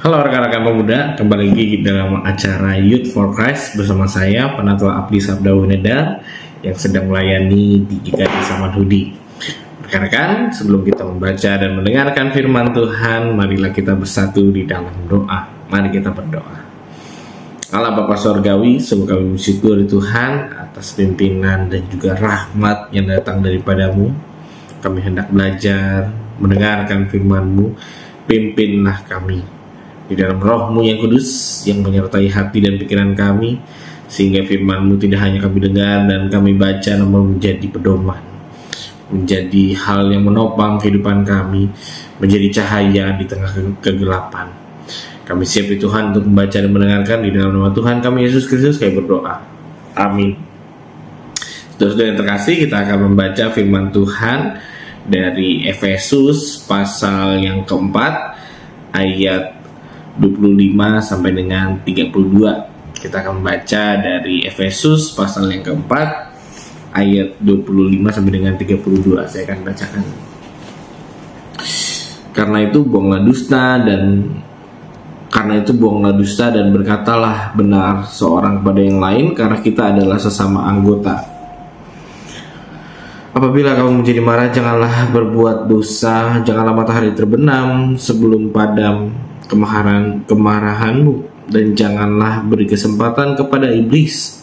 Halo rekan-rekan pemuda, kembali lagi dalam acara Youth for Christ bersama saya, Penatua Abdi Sabda Wineda yang sedang melayani di GKI Samanhudi. Rekan-rekan, sebelum kita membaca dan mendengarkan firman Tuhan, marilah kita bersatu di dalam doa. Mari kita berdoa. Allah Bapa Sorgawi, sungguh kami bersyukur Tuhan atas pimpinan dan juga rahmat yang datang daripadamu. Kami hendak belajar, mendengarkan firman-Mu, pimpinlah kami di dalam roh-Mu yang kudus yang menyertai hati dan pikiran kami, sehingga firman-Mu tidak hanya kami dengar dan kami baca, namun menjadi pedoman, menjadi hal yang menopang kehidupan kami, menjadi cahaya di tengah kegelapan. Kami siap Tuhan untuk membaca dan mendengarkan. Di dalam nama Tuhan kami Yesus Kristus kami berdoa, amin. Saudara yang terkasih, kita akan membaca firman Tuhan dari Efesus pasal yang keempat ayat 25 sampai dengan 32. Kita akan membaca dari Efesus pasal yang keempat ayat 25 sampai dengan 32. Saya akan bacakan. Karena itu buanglah dusta dan berkatalah benar seorang kepada yang lain, karena kita adalah sesama anggota. Apabila kamu menjadi marah, janganlah berbuat dosa, janganlah matahari terbenam sebelum padam kemarahanmu, dan janganlah beri kesempatan kepada iblis.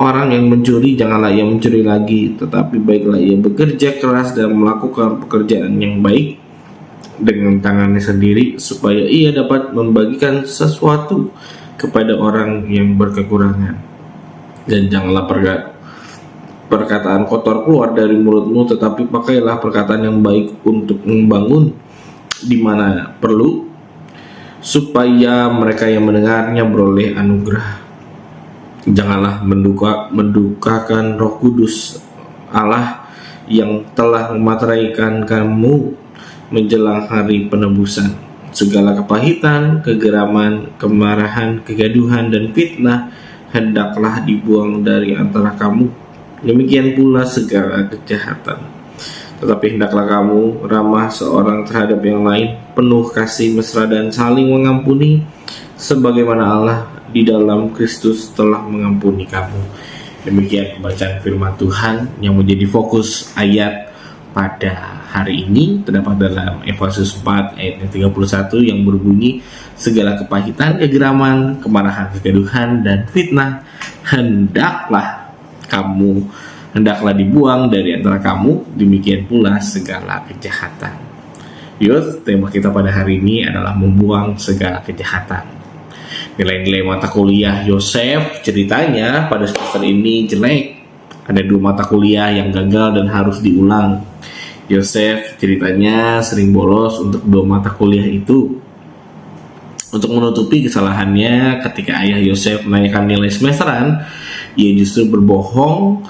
Orang yang mencuri, janganlah ia mencuri lagi, tetapi baiklah ia bekerja keras dan melakukan pekerjaan yang baik dengan tangannya sendiri, supaya ia dapat membagikan sesuatu kepada orang yang berkekurangan. Dan janganlah perkataan kotor keluar dari mulutmu, tetapi pakailah perkataan yang baik untuk membangun di mana perlu, supaya mereka yang mendengarnya beroleh anugerah. Janganlah mendukakan Roh Kudus Allah yang telah memateraikan kamu menjelang hari penebusan. Segala kepahitan, kegeraman, kemarahan, kegaduhan, dan fitnah hendaklah dibuang dari antara kamu. Demikian pula segala kejahatan. Tetapi hendaklah kamu ramah seorang terhadap yang lain, penuh kasih mesra dan saling mengampuni, sebagaimana Allah di dalam Kristus telah mengampuni kamu. Demikian pembacaan firman Tuhan yang menjadi fokus ayat pada hari ini, terdapat dalam Efesus 4 ayat 31 yang berbunyi, segala kepahitan, kegeraman, kemarahan, kegaduhan, dan fitnah hendaklah dibuang dari antara kamu, demikian pula segala kejahatan. Youth, tema kita pada hari ini adalah membuang segala kejahatan. Nilai-nilai mata kuliah Yosef ceritanya pada semester ini jelek. Ada 2 mata kuliah yang gagal dan harus diulang. Yosef ceritanya sering bolos untuk 2 mata kuliah itu. Untuk menutupi kesalahannya, ketika ayah Yosef menaikkan nilai semesteran, ia justru berbohong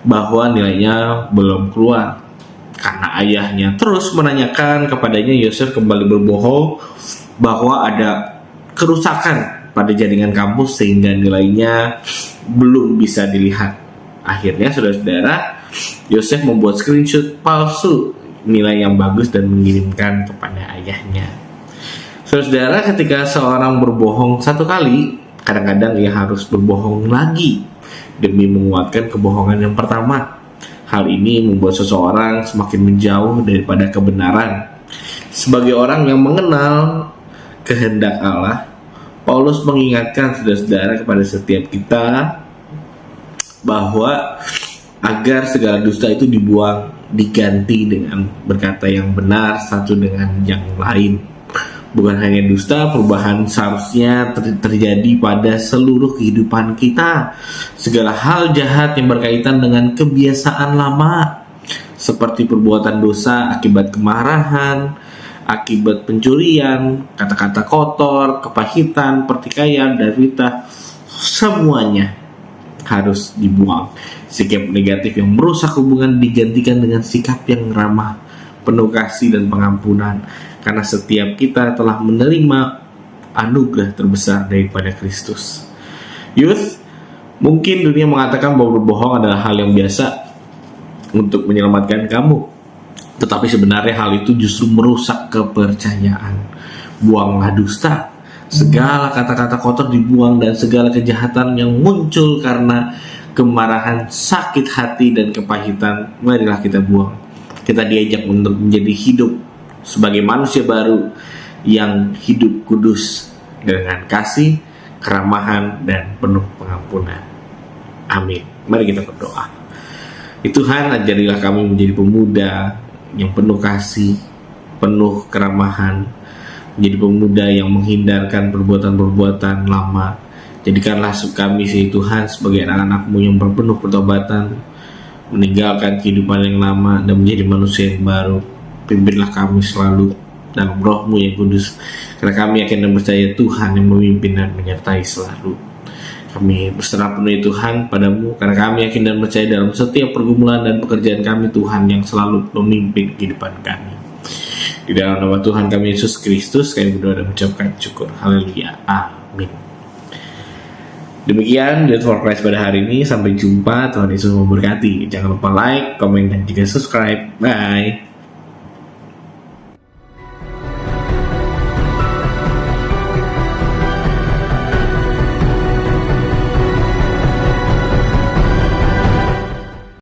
bahwa nilainya belum keluar. Karena ayahnya terus menanyakan kepadanya, Yosef kembali berbohong bahwa ada kerusakan pada jaringan kampus sehingga nilainya belum bisa dilihat. Akhirnya saudara-saudara, Yosef membuat screenshot palsu nilai yang bagus dan mengirimkan kepada ayahnya. Saudara, ketika seorang berbohong 1 kali, kadang-kadang ia harus berbohong lagi demi menguatkan kebohongan yang pertama. Hal ini membuat seseorang semakin menjauh daripada kebenaran. Sebagai orang yang mengenal kehendak Allah, Paulus mengingatkan saudara-saudara kepada setiap kita bahwa agar segala dusta itu dibuang, diganti dengan berkata yang benar satu dengan yang lain. Bukan hanya dusta, perubahan seharusnya terjadi pada seluruh kehidupan kita. Segala hal jahat yang berkaitan dengan kebiasaan lama, seperti perbuatan dosa akibat kemarahan, akibat pencurian, kata-kata kotor, kepahitan, pertikaian, dan fitnah, semuanya harus dibuang. Sikap negatif yang merusak hubungan digantikan dengan sikap yang ramah, penuh kasih dan pengampunan, karena setiap kita telah menerima anugerah terbesar daripada Kristus. Youth, mungkin dunia mengatakan bahwa berbohong adalah hal yang biasa untuk menyelamatkan kamu, tetapi sebenarnya hal itu justru merusak kepercayaan. Buanglah dusta. Segala kata-kata kotor dibuang dan segala kejahatan yang muncul karena kemarahan, sakit hati, dan kepahitan, marilah kita buang. Kita diajak untuk menjadi hidup sebagai manusia baru yang hidup kudus dengan kasih, keramahan, dan penuh pengampunan. Amin. Mari kita berdoa. Ya Tuhan, ajarilah kami menjadi pemuda yang penuh kasih, penuh keramahan, menjadi pemuda yang menghindarkan perbuatan-perbuatan lama. Jadikanlah kami Tuhan sebagai anak-anak-Mu yang berpenuh pertobatan, meninggalkan kehidupan yang lama dan menjadi manusia yang baru. Pimpinlah kami selalu dalam Roh-Mu yang kudus, karena kami yakin dan percaya Tuhan yang memimpin dan menyertai selalu. Kami berserah penuh Tuhan padamu, karena kami yakin dan percaya dalam setiap pergumulan dan pekerjaan kami, Tuhan yang selalu memimpin kehidupan kami. Di dalam nama Tuhan kami Yesus Kristus kami berdoa dan mengucapkan syukur. Haleluya. Amin. Demikian Live for Christ pada hari ini. Sampai jumpa. Tuhan Yesus memberkati. Jangan lupa like, komen, dan juga subscribe. Bye.